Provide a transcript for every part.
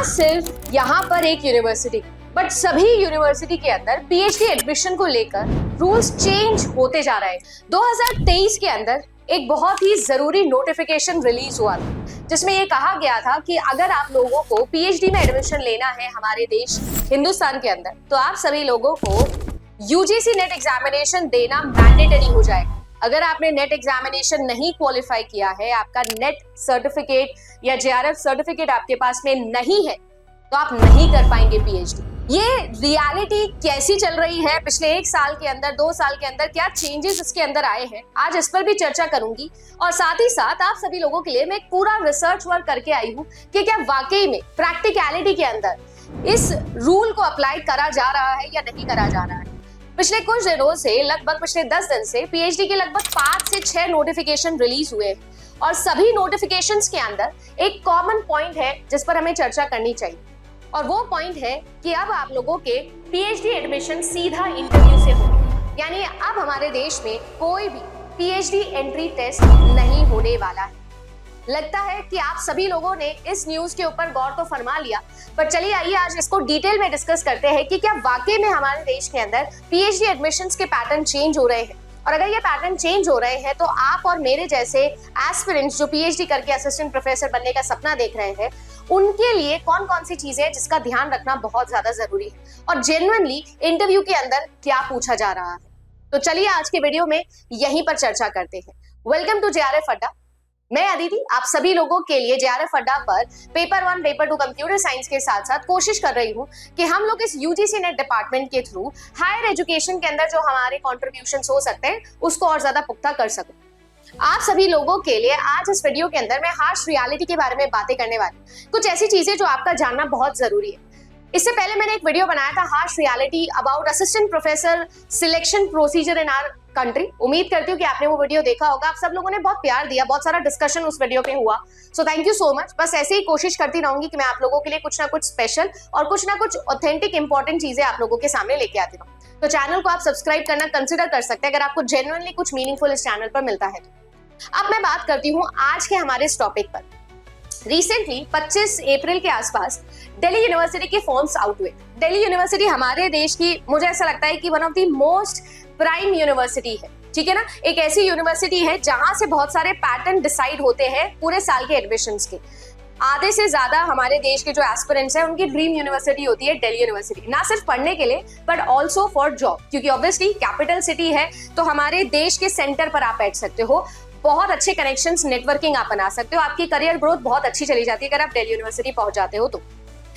सिर्फ यहाँ पर एक यूनिवर्सिटी बट सभी यूनिवर्सिटी के अंदर पीएचडी एडमिशन को लेकर रूल्स चेंज होते जा रहे हैं। 2023 के अंदर एक बहुत ही जरूरी नोटिफिकेशन रिलीज हुआ था जिसमें ये कहा गया था कि अगर आप लोगों को पीएचडी में एडमिशन लेना है हमारे देश हिंदुस्तान के अंदर तो आप सभी लोगों को यूजीसी नेट एग्जामिनेशन देना मैंडेटरी हो जाएगा। अगर आपने नेट एग्जामिनेशन नहीं क्वालिफाई किया है, आपका नेट सर्टिफिकेट या जेआरएफ सर्टिफिकेट आपके पास में नहीं है तो आप नहीं कर पाएंगे पीएचडी। ये रियलिटी कैसी चल रही है पिछले 1 साल के अंदर, 2 साल के अंदर, क्या चेंजेस इसके अंदर आए हैं, आज इस पर भी चर्चा करूंगी। और साथ ही साथ आप सभी लोगों के लिए मैं एक पूरा रिसर्च वर्क करके आई हूँ कि क्या वाकई में प्रैक्टिकलिटी के अंदर इस रूल को अप्लाई करा जा रहा है या नहीं करा जा रहा है। पिछले कुछ दिनों से, लगभग पिछले 10 दिन से पीएचडी के लगभग 5 से 6 नोटिफिकेशन रिलीज हुए हैं और सभी नोटिफिकेशंस के अंदर एक कॉमन पॉइंट है जिस पर हमें चर्चा करनी चाहिए और वो पॉइंट है कि अब आप लोगों के पीएचडी एडमिशन सीधा इंटरव्यू से होंगे। यानी अब हमारे देश में कोई भी पीएचडी एंट्री टेस्ट नहीं होने वाला है। लगता है कि आप सभी लोगों ने इस न्यूज के ऊपर गौर तो फरमा लिया, पर चलिए आइए आज इसको डिटेल में डिस्कस करते हैं कि क्या वाकई में हमारे देश के अंदर पीएचडी एडमिशंस के पैटर्न चेंज हो रहे हैं। और अगर ये पैटर्न चेंज हो रहे हैं तो आप और मेरे जैसे एस्पिरेंट्स जो पीएचडी करके असिस्टेंट प्रोफेसर बनने का सपना देख रहे हैं उनके लिए कौन कौन सी चीजें हैं जिसका ध्यान रखना बहुत ज्यादा जरूरी है और जेन्युइनली इंटरव्यू के अंदर क्या पूछा जा रहा है। तो चलिए आज के वीडियो में यहीं पर चर्चा करते हैं। वेलकम टू जेआरएफ अड्डा। मैं अदिति आप सभी लोगों के लिए जेआरएफ अड्डा पर पेपर 1 पेपर 2 कंप्यूटर साइंस के साथ साथ कोशिश कर रही हूँ कि हम लोग इस यूजीसी नेट डिपार्टमेंट के थ्रू हायर एजुकेशन के अंदर जो हमारे कॉन्ट्रीब्यूशंस हो सकते हैं उसको और ज्यादा पुख्ता कर सकूं। आप सभी लोगों के लिए आज इस वीडियो के अंदर मैं हार्श रियलिटी के बारे में बातें करने वाली हूँ, कुछ ऐसी चीजें जो आपका जानना बहुत जरूरी है। इससे पहले मैंने एक वीडियो बनाया था harsh reality about assistant professor selection procedure in our country. उम्मीद करती हूँ कि आपने वो वीडियो देखा होगा। आप सब लोगों ने बहुत प्यार दिया, बहुत सारा डिस्कशन उस वीडियो पे हुआ, so thank you so much. बस ऐसे ही कोशिश करती रहूंगी कि मैं आप लोगों के लिए कुछ ना कुछ स्पेशल और कुछ ना कुछ ऑथेंटिक इंपॉर्टेंट चीजें आप लोगों के सामने लेके आती रहूं। तो चैनल को आप सब्सक्राइब करना कंसिडर कर सकते हैं अगर आपको जेन्युइनली कुछ मीनिंगफुल इस चैनल पर मिलता है तो। अब मैं बात करती हूँ आज के हमारे इस टॉपिक पर। रिसेंटली 25 अप्रैल के आसपास दिल्ली यूनिवर्सिटी के फॉर्म्स आउट हुए। दिल्ली यूनिवर्सिटी हमारे देश की, मुझे ऐसा लगता है कि one of the most prime university है, ठीक है ना। एक ऐसी यूनिवर्सिटी है जहां से बहुत सारे पैटर्न डिसाइड होते हैं पूरे साल के एडमिशंस के। आधे से ज्यादा हमारे देश के जो एस्पिरेंट्स हैं उनकी ड्रीम यूनिवर्सिटी होती है दिल्ली यूनिवर्सिटी, ना सिर्फ पढ़ने के लिए बट ऑल्सो फॉर जॉब, क्योंकि ऑब्वियसली कैपिटल सिटी है तो हमारे देश के सेंटर पर आप बैठ सकते हो, बहुत अच्छे कनेक्शंस, नेटवर्किंग आप बना सकते हो, आपकी करियर ग्रोथ बहुत अच्छी चली जाती है अगर आप दिल्ली यूनिवर्सिटी पहुंच जाते हो तो।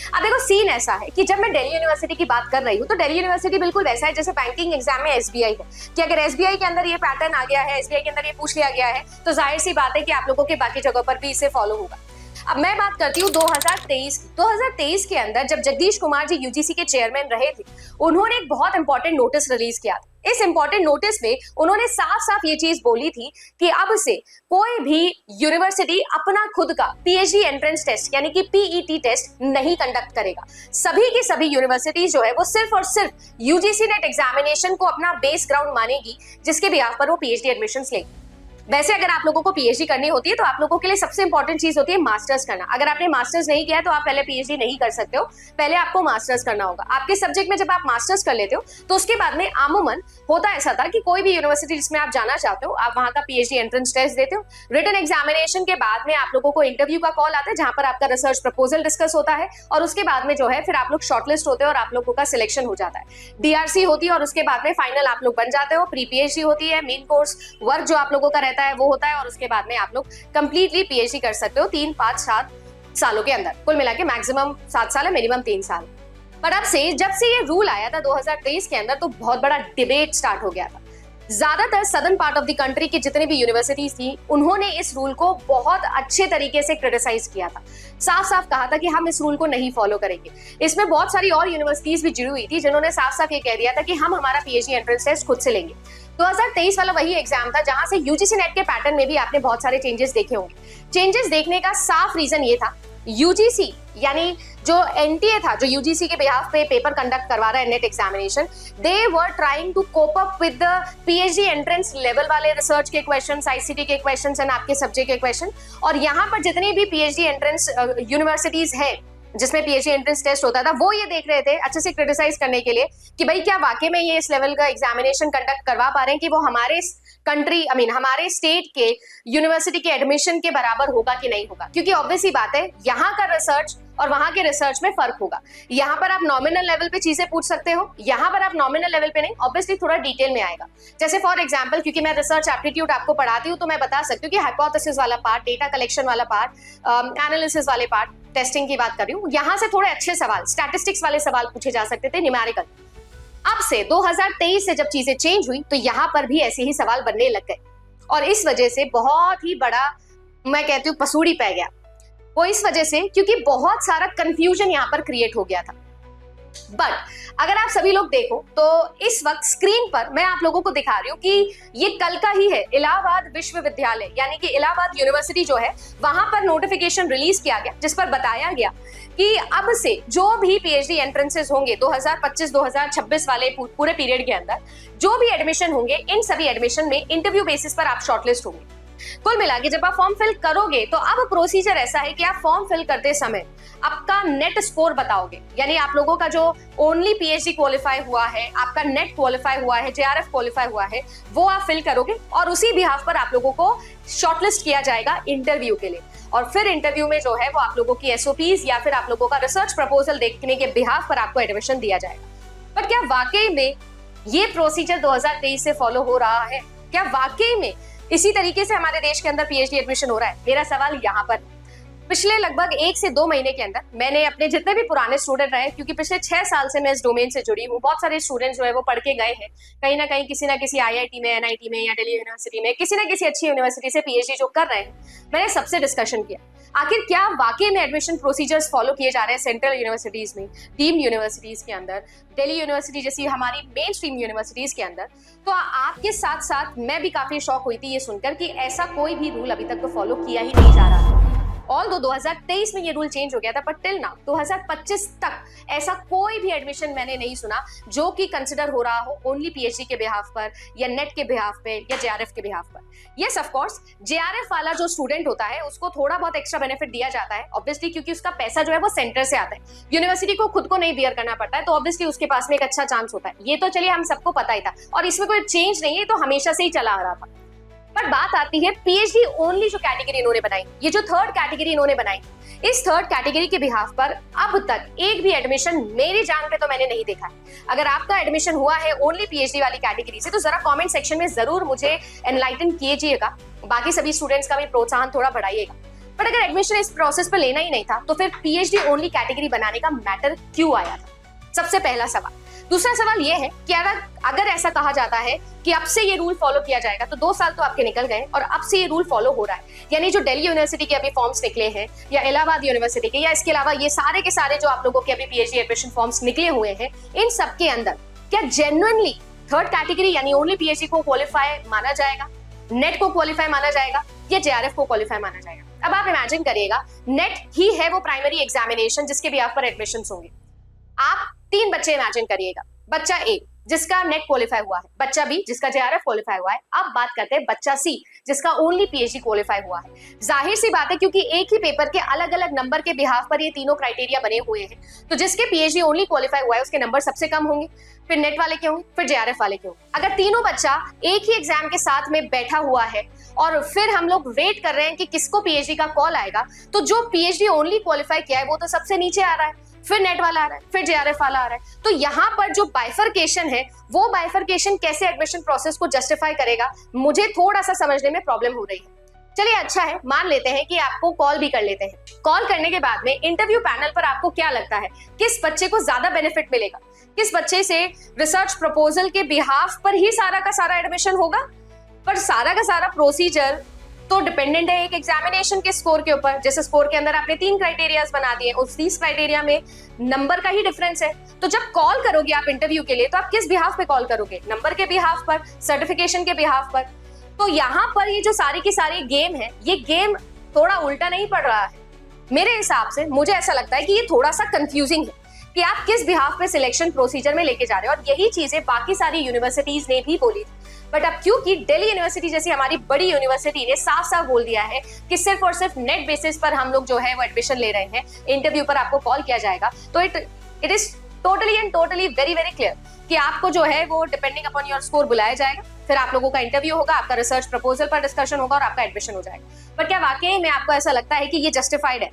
अब देखो सीन ऐसा है कि जब मैं दिल्ली यूनिवर्सिटी की बात कर रही हूँ तो दिल्ली यूनिवर्सिटी बिल्कुल वैसा है जैसे बैंकिंग एग्जाम में एसबीआई है कि अगर एसबीआई के अंदर ये पैटर्न आ गया है, एसबीआई के अंदर ये पूछ लिया गया है तो जाहिर सी बात है कि आप लोगों के बाकी जगहों पर भी इसे फॉलो होगा। अब मैं बात करती हूँ 2023 के अंदर जब जगदीश कुमार जी यूजीसी के चेयरमैन रहे थे, उन्होंने एक बहुत इंपॉर्टेंट नोटिस रिलीज किया था। इस इंपॉर्टेंट नोटिस में उन्होंने साफ साफ ये चीज बोली थी कि अब से कोई भी यूनिवर्सिटी अपना खुद का पीएचडी एंट्रेंस टेस्ट यानी कि पीईटी टेस्ट नहीं कंडक्ट करेगा। सभी की सभी यूनिवर्सिटीज जो है वो सिर्फ और सिर्फ यूजीसी नेट एग्जामिनेशन को अपना बेस ग्राउंड मानेगी जिसके बिहाफ पर वो पीएचडी एडमिशंस लेगी। वैसे अगर आप लोगों को पीएचडी करनी होती है तो आप लोगों के लिए सबसे इंपॉर्टेंट चीज होती है मास्टर्स करना। अगर आपने मास्टर्स नहीं किया है तो आप पहले पीएचडी नहीं कर सकते हो, पहले आपको मास्टर्स करना होगा। आपके सब्जेक्ट में जब आप मास्टर्स कर लेते हो तो उसके बाद में आमूमन होता ऐसा था कि कोई भी यूनिवर्सिटी जिसमें आप जाना चाहते हो आप वहां का पीएचडी एंट्रेंस टेस्ट देते हो, रिटन एग्जामिनेशन के बाद में आप लोगों को इंटरव्यू का कॉल आता है जहां पर आपका रिसर्च प्रपोजल डिस्कस होता है और उसके बाद में जो है फिर आप लोग शॉर्टलिस्ट होते हो और आप लोगों का सिलेक्शन हो जाता है। डीआरसी होती है और उसके बाद में फाइनल आप लोग बन जाते हो। प्री पीएचडी होती है, मेन कोर्स वर्क जो आप लोगों का रहता है वो होता है और उसके बाद में आप लोग कंप्लीटली पीएचडी कर सकते हो 3, 5, 7 सालों के अंदर। कुल मिला के मैक्सिमम 7 साल है, मिनिमम 3 साल। पर अब से जब से ये रूल आया था 2023 के अंदर तो बहुत बड़ा डिबेट स्टार्ट हो गया था। ज्यादातर southern part of the country की जितनी भी यूनिवर्सिटीज थी उन्होंने इस रूल को बहुत अच्छे तरीके से क्रिटिसाइज किया था, साफ साफ कहा था कि हम इस रूल को नहीं फॉलो करेंगे। इसमें बहुत सारी और यूनिवर्सिटीज भी जुड़ी हुई थी जिन्होंने साफ साफ ये कह दिया था कि हम हमारा पीएचडी एंट्रेंस टेस्ट खुद से लेंगे। 2023 वाला वही एग्जाम था जहां से यूजीसी नेट के पैटर्न में भी आपने बहुत सारे चेंजेस देखे होंगे। चेंजेस देखने का साफ रीजन ये था, यूजीसी यानी जो एनटीए था जो यूजीसी के बिहाफ पे पेपर कंडक्ट करवा रहा है NET examination, they were trying to cope up with the PhD entrance level वाले रिसर्च के क्वेश्चंस, आईसीटी के क्वेश्चंस एंड आपके सब्जेक्ट के क्वेश्चन। और यहाँ पर जितनी भी पीएचडी एंट्रेंस यूनिवर्सिटीज हैं जिसमें पीएचडी एंट्रेंस टेस्ट होता था, वो ये देख रहे थे अच्छे से क्रिटिसाइज करने के लिए कि भाई क्या वाकई में ये इस लेवल का एग्जामिनेशन कंडक्ट करवा पा रहे हैं कि वो हमारे कंट्री हमारे स्टेट के यूनिवर्सिटी के एडमिशन के बराबर होगा कि नहीं होगा। क्योंकि ऑब्वियसली बात है, यहाँ का रिसर्च और वहां के रिसर्च में फर्क होगा। यहाँ पर आप नॉमिनल लेवल पे चीजें पूछ सकते हो, यहाँ पर आप नॉमिनल लेवल पे नहीं, ऑब्वियसली थोड़ा डिटेल में आएगा। जैसे फॉर एग्जांपल, क्योंकि मैं रिसर्च एप्टीट्यूड आपको पढ़ाती हूँ तो मैं बता सकती हूँ कि हाइपोथेसिस वाला पार्ट, डेटा कलेक्शन वाला पार्ट, एनालिसिस वाले पार्ट, टेस्टिंग की बात कर रही हूँ, यहाँ से थोड़े अच्छे सवाल, स्टैटिस्टिक्स वाले सवाल पूछे जा सकते थे, न्यूमेरिकल। अब से 2023 से जब चीजें चेंज हुई तो यहाँ पर भी ऐसे ही सवाल बनने लग गए और इस वजह से बहुत ही बड़ा, मैं कहती हूँ, पसूड़ी पै गया। वो इस वजह से क्योंकि बहुत सारा कंफ्यूजन यहाँ पर क्रिएट हो गया था। बट अगर आप सभी लोग देखो तो इस वक्त स्क्रीन पर मैं आप लोगों को दिखा रही हूँ कि ये कल का ही है। इलाहाबाद विश्वविद्यालय यानी कि इलाहाबाद यूनिवर्सिटी जो है, वहां पर नोटिफिकेशन रिलीज किया गया जिस पर बताया गया कि अब से जो भी पीएचडी एंट्रेंसेस होंगे 2025-2026 वाले पूरे पीरियड के अंदर जो भी एडमिशन होंगे, इन सभी एडमिशन में इंटरव्यू बेसिस पर आप शॉर्टलिस्ट होंगे। कुल मिला के जब आप फॉर्म फिल करोगे तो अब प्रोसीजर ऐसा है कि आप फॉर्म फिल करते समय आपका नेट स्कोर बताओगे, यानी आप लोगों का जो ओनली पीएचडी क्वालिफाई हुआ है, आपका नेट क्वालिफाई हुआ है, जेआरएफ क्वालिफाई हुआ है, वो आप फिल करोगे और उसी बिहाफ पर आप लोगों को शॉर्टलिस्ट किया जाएगा इंटरव्यू के लिए। और फिर इंटरव्यू में जो है वो आप लोगों की एसओपीज या फिर आप लोगों का रिसर्च प्रपोजल देखने के बिहाफ पर आपको एडमिशन दिया जाएगा। बट क्या वाकई में ये प्रोसीजर 2023 से फॉलो हो रहा है? क्या वाकई में इसी तरीके से हमारे देश के अंदर पीएचडी एडमिशन हो रहा है? मेरा सवाल यहाँ पर, पिछले लगभग 1 से 2 महीने के अंदर मैंने अपने जितने भी पुराने स्टूडेंट रहे, क्योंकि पिछले 6 साल से मैं इस डोमेन से जुड़ी हूँ, बहुत सारे स्टूडेंट्स जो है वो पढ़ के गए हैं कहीं ना कहीं, किसी ना किसी आईआईटी में, एनआईटी में या दिल्ली यूनिवर्सिटी में, किसी ना किसी अच्छी यूनिवर्सिटी से पीएचडी जो कर रहे हैं। मैंने सबसे डिस्कशन किया आखिर क्या वाकई में एडमिशन प्रोसीजर्स फॉलो किए जा रहे हैं सेंट्रल यूनिवर्सिटीज में, डीम्ड यूनिवर्सिटीज के अंदर, दिल्ली यूनिवर्सिटी जैसी हमारी मेन स्ट्रीम यूनिवर्सिटीज के अंदर। तो आपके साथ साथ मैं भी काफी शॉक हुई थी ये सुनकर कि ऐसा कोई भी रूल अभी तक तो फॉलो किया ही नहीं जा रहा है। ऑल्दो 2023 में ये रूल चेंज हो गया था, बट टिल नाउ 2025 तक ऐसा कोई भी एडमिशन मैंने नहीं सुना जो कि कंसिडर हो रहा हो ओनली पीएचडी के बिहाफ पर या नेट के बिहाफ पे या जेआरएफ के बिहाफ पर। यस ऑफ कोर्स, जेआरएफ वाला जो स्टूडेंट होता है उसको थोड़ा बहुत एक्स्ट्रा बेनिफिट दिया जाता है ऑब्वियसली, क्योंकि उसका पैसा जो है वो सेंटर से आता है, यूनिवर्सिटी को खुद को नहीं बियर करना पड़ता है, तो ऑब्वियसली उसके पास में एक अच्छा चांस होता है। ये तो चलिए हम सबको पता ही था और इसमें कोई चेंज नहीं है, तो हमेशा से ही चला आ रहा था। पर बात आती है पीएचडी ओनली जो कैटेगरी इन्होंने बनाई, ये जो थर्ड कैटेगरी इन्होंने बनाई, इस थर्ड कैटेगरी के बिहाफ पर अब तक एक भी एडमिशन मेरी जान पे तो मैंने नहीं देखा है। अगर आपका एडमिशन हुआ है ओनली पीएचडी वाली कैटेगरी से तो जरा कमेंट सेक्शन में जरूर मुझे एनलाइटन कीजिएगा, बाकी सभी स्टूडेंट्स का भी प्रोत्साहन थोड़ा बढ़ाइएगा। बट अगर एडमिशन इस प्रोसेस पर लेना ही नहीं था तो फिर पीएचडी ओनली कैटेगरी बनाने का मैटर क्यों आया था? सबसे पहला सवाल। दूसरा सवाल यह है कि अगर ऐसा कहा जाता है कि अब से ये रूल फॉलो किया जाएगा तो 2 साल तो आपके निकल गए और अब से ये रूल फॉलो हो रहा है, यानी जो दिल्ली यूनिवर्सिटी के अभी फॉर्म्स निकले हैं या इलाहाबाद यूनिवर्सिटी के या इसके अलावा ये सारे के सारे जो आप लोगों के अभी पीएचडी एडमिशन फॉर्म्स निकले हुए हैं, इन सब के अंदर क्या जेन्युइनली थर्ड कैटेगरी यानी ओनली पीएचडी को क्वालिफाई माना जाएगा, नेट को क्वालिफाई माना जाएगा या जेआरएफ को क्वालिफाई माना जाएगा? अब आप इमेजिन करिएगा, नेट ही है वो प्राइमरी एग्जामिनेशन जिसके भी आप पर एडमिशन होंगे। आप 3 बच्चे इमेजिन करिएगा, बच्चा ए जिसका नेट क्वालिफाई हुआ है, बच्चा बी जिसका जेआरएफ क्वालिफाई हुआ है, अब बात करते हैं बच्चा सी जिसका ओनली पीएचडी क्वालिफाई हुआ है। जाहिर सी बात है क्योंकि एक ही पेपर के अलग अलग नंबर के बिहाफ पर ये तीनों क्राइटेरिया बने हुए हैं, तो जिसके पीएचडी ओनली क्वालिफाई हुआ है उसके नंबर सबसे कम होंगे, फिर नेट वाले के होंगे, फिर जेआरएफ वाले के होंगे। अगर तीनों बच्चा एक ही एग्जाम के साथ में बैठा हुआ है और फिर हम लोग वेट कर रहे हैं कि किसको पीएचडी का कॉल आएगा, तो जो पीएचडी ओनली क्वालिफाई किया है वो तो सबसे नीचे आ रहा है, फिर नेट वाला आ रहा है, फिर जेआरएफ वाला आ रहा है। तो यहाँ पर जो बाइफरकेशन है वो बाइफरकेशन कैसे एडमिशन प्रोसेस को जस्टिफाई करेगा, मुझे थोड़ा सा समझने में प्रॉब्लम हो रही है। चलिए अच्छा है, मान लेते हैं कि आपको कॉल भी कर लेते हैं। कॉल करने के बाद में इंटरव्यू पैनल पर आपको क्या लगता है किस बच्चे को ज्यादा बेनिफिट मिलेगा, किस बच्चे से रिसर्च प्रपोजल के बिहाफ पर ही सारा का सारा एडमिशन होगा? पर सारा का सारा प्रोसीजर तो डिपेंडेंट है एक एग्जामिनेशन के स्कोर के ऊपर। जैसे स्कोर के अंदर आपने 3 क्राइटेरियाज बना दिए, उस 30 क्राइटेरिया में नंबर का ही डिफरेंस है। तो जब कॉल करोगे आप इंटरव्यू के लिए तो आप किस बिहाफ पे कॉल करोगे? नंबर के बिहाफ पर, सर्टिफिकेशन के बिहाफ पर। तो यहाँ पर ये जो सारी की सारी गेम है, ये गेम थोड़ा उल्टा नहीं पड़ रहा है मेरे हिसाब से। मुझे ऐसा लगता है कि ये थोड़ा सा कंफ्यूजिंग है कि आप किस बिहाफ पे सिलेक्शन प्रोसीजर में लेके जा रहे हो, और यही चीजें बाकी सारी यूनिवर्सिटीज ने भी बोली थी। बट अब क्योंकि दिल्ली यूनिवर्सिटी जैसी हमारी बड़ी यूनिवर्सिटी ने साफ साफ बोल दिया है कि सिर्फ और सिर्फ नेट बेसिस पर हम लोग जो है वो एडमिशन ले रहे हैं, इंटरव्यू पर आपको कॉल किया जाएगा, तो it is totally and totally very very clear कि आपको जो है वो डिपेंडिंग अपॉन योर स्कोर बुलाया जाएगा, फिर आप लोगों का इंटरव्यू होगा, आपका रिसर्च प्रपोजल पर डिस्कशन होगा और आपका एडमिशन हो जाएगा। पर क्या वाकई में आपको ऐसा लगता है कि ये जस्टिफाइड है?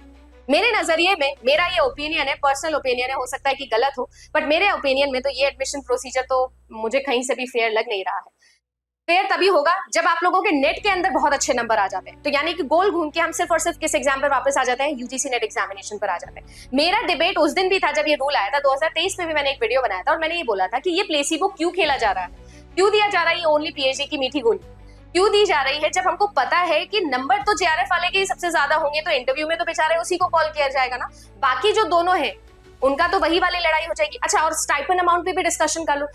मेरे नजरिए में, मेरा ये ओपिनियन है, पर्सनल ओपिनियन है, हो सकता है कि गलत हो, बट मेरे ओपिनियन में तो ये एडमिशन प्रोसीजर तो मुझे कहीं से भी फेयर लग नहीं रहा है। फेयर तभी होगा जब आप लोगों के नेट के अंदर बहुत अच्छे नंबर आ जाते हैं, तो यानी कि गोल घूम के हम सिर्फ और सिर्फ किस एग्जाम पर वापस आ जाते हैं, यूजीसी नेट एग्जामिनेशन पर आ जाते हैं। मेरा डिबेट उस दिन भी था जब ये रूल आया था, 2023 में भी मैंने एक वीडियो बनाया था और मैंने ये बोला था कि ये प्लेसिबो क्यों खेला जा रहा है, क्यों दिया जा रहा है ये ओनली पीएचडी की मीठी गोली, क्यों दी जा रही है जब हमको पता है कि नंबर तो जेआरएफ वाले के ही सबसे ज्यादा होंगे, तो इंटरव्यू में तो बेचारे उसी को कॉल किया जाएगा ना, बाकी जो दोनों है उनका तो वही वाली लड़ाई हो जाएगी। अच्छा, और स्टाइपेंड अमाउंट पे भी डिस्कशन कर लो।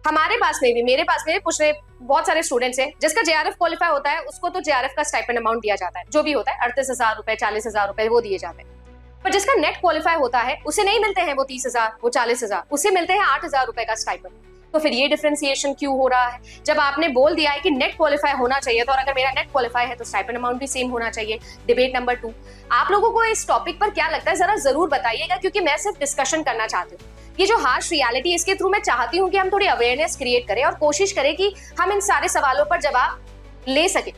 हमारे पास में भी, मेरे पास में पूछ रहे बहुत सारे स्टूडेंट्स हैं जिसका जेआरएफ क्वालिफाई होता है, उसको तो जेआरएफ का स्टाइपेंड अमाउंट दिया जाता है, जो भी होता है 38,000 रुपए, 40,000 रुपए वो दिए जाते हैं। पर जिसका नेट क्वालिफाई होता है उसे नहीं मिलते हैं वो 30,000, वो 40,000, उसे मिलते हैं 8,000 रुपए का स्टाइपेंड। तो फिर ये डिफरेंशिएशन क्यों हो रहा है? जब आपने बोल दिया है कि नेट क्वालिफाई होना चाहिए, तो और अगर मेरा नेट क्वालिफाई है तो स्टाइपेंड अमाउंट भी सेम होना चाहिए। डिबेट नंबर 2, आप लोगों को इस टॉपिक पर क्या लगता है जरा जरूर बताइएगा, क्योंकि मैं सिर्फ डिस्कशन करना चाहती हूँ। ये जो हार्श रियलिटी, इसके थ्रू मैं चाहती हूँ कि हम थोड़ी अवेयरनेस क्रिएट करें और कोशिश करें कि हम इन सारे सवालों पर जवाब ले सके।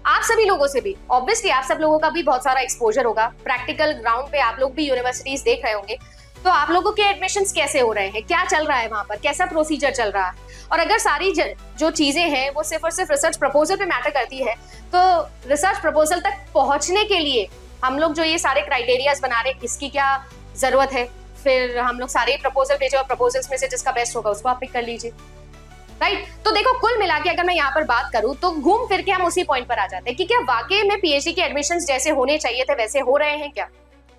आप सभी लोगों से भी, ऑब्वियसली आप सब लोगों का भी बहुत सारा एक्सपोजर होगा, प्रैक्टिकल ग्राउंड पे आप लोग भी यूनिवर्सिटीज देख रहे होंगे, तो आप लोगों के एडमिशंस कैसे हो रहे हैं, क्या चल रहा है वहां पर, कैसा प्रोसीजर चल रहा है। और अगर सारी जो चीजें हैं वो सिर्फ और सिर्फ रिसर्च प्रपोजल पे मैटर करती है, तो रिसर्च प्रपोजल तक पहुंचने के लिए हम लोग जो ये सारे क्राइटेरियाज बना रहे हैं, इसकी क्या जरूरत है? फिर हम लोग सारे प्रपोजल भेजे और प्रपोजल्स में से जिसका बेस्ट होगा उसको आप पिक कर लीजिए, राइट? तो देखो, कुल मिला के अगर मैं यहाँ पर बात करूं तो घूम फिर के हम उसी पॉइंट पर आ जाते हैं कि क्या वाकई में पीएचडी के एडमिशंस जैसे होने चाहिए थे वैसे हो रहे हैं क्या?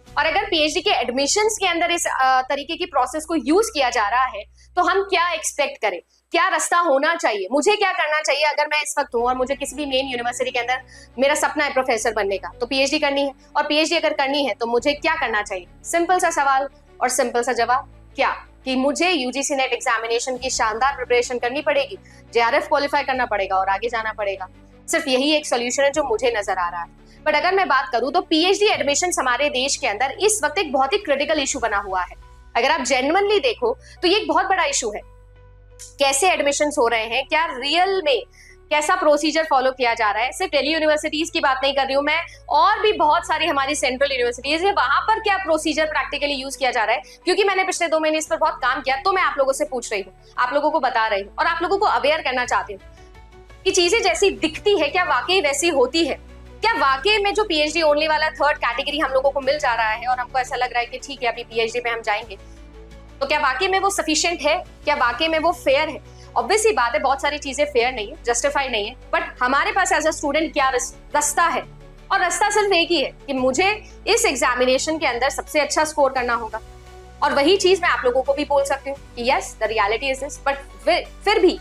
और अगर पीएचडी के एडमिशंस के अंदर इस तरीके की प्रोसेस को यूज किया जा रहा है, तो हम क्या एक्सपेक्ट करें, क्या रास्ता होना चाहिए, मुझे क्या करना चाहिए अगर मैं इस वक्त हूँ और मुझे किसी भी मेन यूनिवर्सिटी के अंदर मेरा सपना है प्रोफेसर बनने का, तो पीएचडी करनी है, और पीएचडी अगर करनी है तो मुझे क्या करना चाहिए? सिंपल सा सवाल और सिंपल सा जवाब, क्या कि मुझे यूजीसी नेट एग्जामिनेशन की शानदार प्रिपरेशन करनी पड़ेगी, जेआरएफ क्वालिफाई करना पड़ेगा और आगे जाना पड़ेगा। सिर्फ यही एक सोल्यूशन है जो मुझे नजर आ रहा है। बट अगर मैं बात करूं तो पीएचडी एडमिशंस हमारे देश के अंदर इस वक्त एक बहुत ही क्रिटिकल इशू बना हुआ है। अगर आप जेन्युइनली देखो तो ये एक बहुत बड़ा इशू है। कैसे एडमिशंस हो रहे हैं, क्या रियल में कैसा प्रोसीजर फॉलो किया जा रहा है? सिर्फ दिल्ली यूनिवर्सिटीज की बात नहीं कर रही हूँ मैं, और भी बहुत सारी हमारी सेंट्रल यूनिवर्सिटीज है, वहां पर क्या प्रोसीजर प्रैक्टिकली यूज किया जा रहा है? क्योंकि मैंने पिछले 2 महीने इस पर बहुत काम किया, तो मैं आप लोगों से पूछ रही हूँ, आप लोगों को बता रही हूँ और आप लोगों को अवेयर करना चाहती हूँ कि चीजें जैसी दिखती है क्या वाकई वैसी होती है? क्या वाकई में जो पीएचडी ओनली वाला थर्ड कैटेगरी हम लोगों को मिल जा रहा है और हमको ऐसा लग रहा है कि ठीक है अभी पीएचडी में हम जाएंगे, तो क्या वाकई में वो सफिशिएंट है? क्या वाकई में वो फेयर है? ऑब्वियसली बात है, बहुत सारी चीजें फेयर नहीं है, जस्टिफाई नहीं है, बट हमारे पास एज अ स्टूडेंट क्या रास्ता है? और रास्ता सिर्फ एक ही है कि मुझे इस एग्जामिनेशन के अंदर सबसे अच्छा स्कोर करना होगा। और वही चीज मैं आप लोगों को भी बोल सकती हूँ कि yes the reality is this, but फिर भी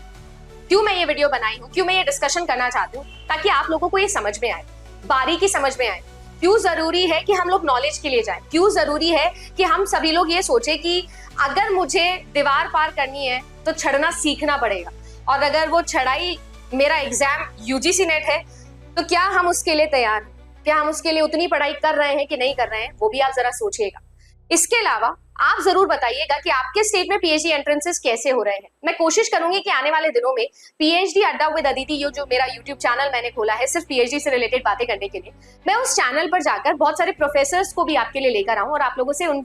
क्यों मैं ये वीडियो बनाई हूँ, क्यों मैं ये डिस्कशन करना चाहती हूँ, ताकि आप लोगों को ये समझ में आए, बारीकी समझ में आए। क्यों जरूरी है कि हम लोग नॉलेज के लिए जाएं, क्यों जरूरी है कि हम सभी लोग ये सोचे कि अगर मुझे दीवार पार करनी है तो चढ़ना सीखना पड़ेगा, और अगर वो चढ़ाई मेरा एग्जाम यूजीसी नेट है तो क्या हम उसके लिए तैयार हैं, क्या हम उसके लिए उतनी पढ़ाई कर रहे हैं कि नहीं कर रहे हैं, वो भी आप जरा सोचिएगा। इसके अलावा आप जरूर बताइएगा कि आपके स्टेट में पीएचडी एंट्रेंसेस कैसे हो रहे हैं। मैं कोशिश करूंगी कि आने वाले दिनों में पीएचडी अड्डा विद अदिति, ये जो मेरा यूट्यूब चैनल मैंने खोला है सिर्फ पीएचडी से रिलेटेड बातें करने के लिए, मैं उस चैनल पर जाकर बहुत सारे प्रोफेसर्स को भी आपके लिए लेकर आऊं और आप लोगों से उन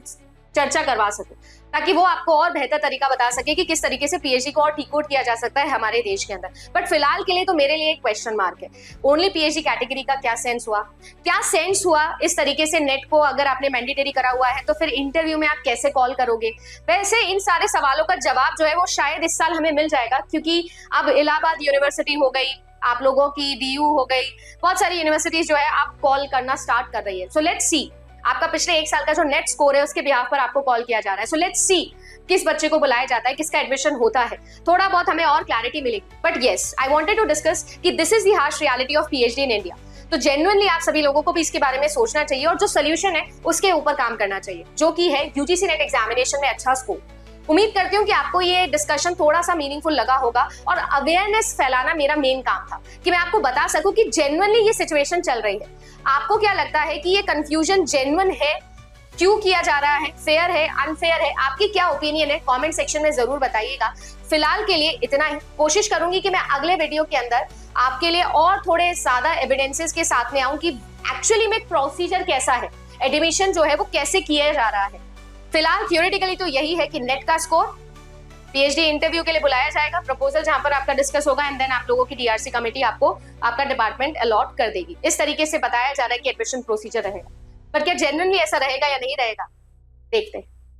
चर्चा करवा सकूं, ताकि वो आपको और बेहतर तरीका बता सके कि किस तरीके से पीएचडी को और ठीक कोड किया जा सकता है हमारे देश के अंदर। बट फिलहाल के लिए तो मेरे लिए एक क्वेश्चन मार्क है, ओनली पीएचडी कैटेगरी का क्या सेंस हुआ, क्या सेंस हुआ इस तरीके से नेट को अगर आपने मैंडेटरी करा हुआ है तो फिर इंटरव्यू में आप कैसे कॉल करोगे? वैसे इन सारे सवालों का जवाब जो है वो शायद इस साल हमें मिल जाएगा, क्योंकि अब इलाहाबाद यूनिवर्सिटी हो गई, आप लोगों की डीयू हो गई, बहुत सारी यूनिवर्सिटीज जो है आप कॉल करना स्टार्ट कर रही है। सो लेट्स सी, आपका पिछले 1 साल का जो नेट स्कोर है उसके बिहाफ पर आपको कॉल किया जा रहा है। सो लेट्स सी किस बच्चे को बुलाया जाता है, किसका एडमिशन होता है, थोड़ा बहुत हमें और क्लैरिटी मिलेगी। But yes, I wanted to discuss कि this is the harsh reality of PhD in India. तो जेन्युइनली आप सभी लोगों को भी इसके बारे में सोचना चाहिए और जो सोल्यूशन है उसके ऊपर काम करना चाहिए, जो कि है यूजीसी नेट एग्जामिनेशन में अच्छा स्कोर। उम्मीद करती हूँ कि आपको ये डिस्कशन थोड़ा सा मीनिंगफुल लगा होगा और अवेयरनेस फैलाना मेरा मेन काम था कि मैं आपको बता सकूं कि जेन्युइनली ये सिचुएशन चल रही है। आपको क्या लगता है कि ये कंफ्यूजन जेन्युइन है, क्यों किया जा रहा है, फेयर है, अनफेयर है? आपकी क्या ओपिनियन है कमेंट सेक्शन में जरूर बताइएगा। फिलहाल के लिए इतना ही। कोशिश करूंगी कि मैं अगले वीडियो के अंदर आपके लिए और थोड़े ज्यादा एविडेंसेस के साथ में आऊं कि एक्चुअली में प्रोसीजर कैसा है, एडमिशन जो है वो कैसे किया जा रहा है। फिलहाल थ्योरेटिकली तो यही है कि नेट का स्कोर, पीएचडी इंटरव्यू के लिए बुलाया जाएगा, प्रपोजल जहां पर आपका डिस्कस होगा एंड देन आप लोगों की डीआरसी कमेटी आपको आपका डिपार्टमेंट अलॉट कर देगी। इस तरीके से बताया जा रहा है कि एडमिशन प्रोसीजर रहेगा। पर क्या जेन्युइनली ऐसा रहेगा या नहीं रहेगा, देखते हैं।